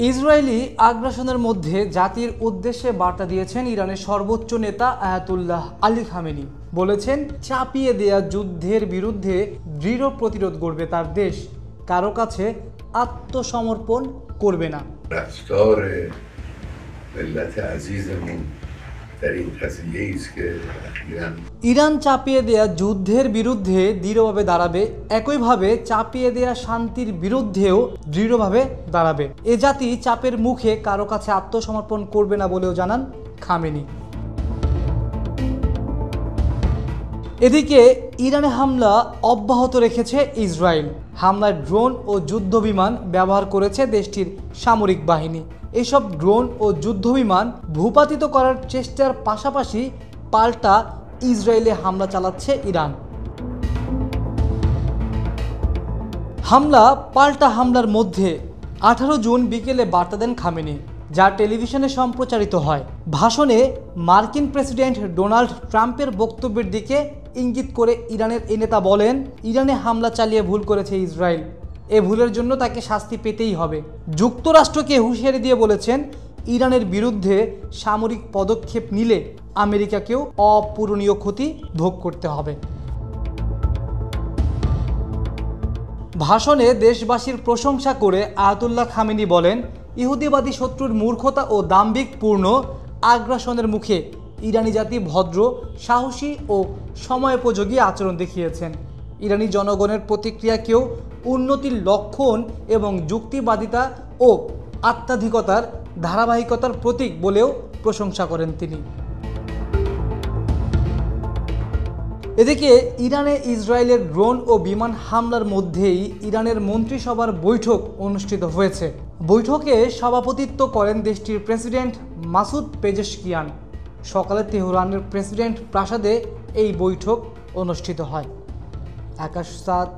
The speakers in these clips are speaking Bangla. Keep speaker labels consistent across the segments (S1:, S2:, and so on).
S1: ইসরায়েলি আগ্রাসনের মধ্যে জাতির উদ্দেশ্যে বার্তা দিয়েছেন ইরানের সর্বোচ্চ নেতা আয়াতুল্লাহ আলী খামেনি। বলেছেন, চাপিয়ে দেয়া যুদ্ধের বিরুদ্ধে দৃঢ় প্রতিরোধ গড়বে তার দেশ, কারো কাছে আত্মসমর্পণ করবে না। ইরান চাপিয়ে দেয়া যুদ্ধের বিরুদ্ধে দৃঢ়ভাবে দাঁড়াবে, একইভাবে চাপিয়ে দেয়া শান্তির বিরুদ্ধেও দৃঢ়ভাবে দাঁড়াবে। এ জাতি চাপের মুখে কারো কাছে আত্মসমর্পণ করবে না বলেও জানান খামেনি। এদিকে ইরানে হামলা অব্যাহত রেখেছে ইসরায়েল। হামলায় ড্রোন ও যুদ্ধবিমান ব্যবহার করেছে দেশটির সামরিক বাহিনী। এসব ড্রোন ও যুদ্ধবিমান ভূপাতিত করার চেষ্টার পাশাপাশি পাল্টা ইসরায়েলে হামলা চালাচ্ছে ইরান। পাল্টা হামলার মধ্যে 18 জুন বিকেলে বার্তা দেন খামেনি, যা টেলিভিশনে সম্প্রচারিত হয়। ভাষণে মার্কিন প্রেসিডেন্ট ডোনাল্ড ট্রাম্পের বক্তব্যের দিকে ইঙ্গিত করে ইরানের এই নেতা বলেন, ইরানে হামলা চালিয়ে ভুল করেছে ইসরায়েল, এ ভুলের জন্য তাকে শাস্তি পেতেই হবে। যুক্তরাষ্ট্রকে হুঁশিয়ারি দিয়ে বলেছেন, ইরানের বিরুদ্ধে সামরিক পদক্ষেপ নিলে আমেরিকাকেও অপূরণীয় ক্ষতি ভোগ করতে হবে। ভাষণে দেশবাসীর প্রশংসা করে আয়াতুল্লাহ খামেনি বলেন, ইহুদিবাদী শত্রুর মূর্খতা ও দাম্ভিকপূর্ণ আগ্রাসনের মুখে ইরানি জাতি ভদ্র, সাহসী ও সময়োপযোগী আচরণ দেখিয়েছেন। ইরানি জনগণের প্রতিক্রিয়াকেও উন্নতির লক্ষণ এবং যুক্তিবাদিতা ও আত্মাধিকতার ধারাবাহিকতার প্রতীক বলেও প্রশংসা করেন তিনি। এদিকে ইরানে ইসরায়েলের ড্রোন ও বিমান হামলার মধ্যেই ইরানের মন্ত্রিসভার বৈঠক অনুষ্ঠিত হয়েছে। বৈঠকে সভাপতিত্ব করেন দেশটির প্রেসিডেন্ট মাসুদ পেজেশকিয়ান। সকালে তেহরানের প্রেসিডেন্ট প্রাসাদে এই বৈঠক অনুষ্ঠিত হয়। আকাশ সাদ,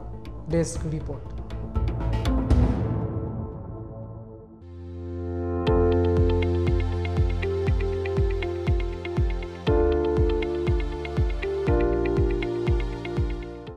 S1: ডেস্ক রিপোর্ট।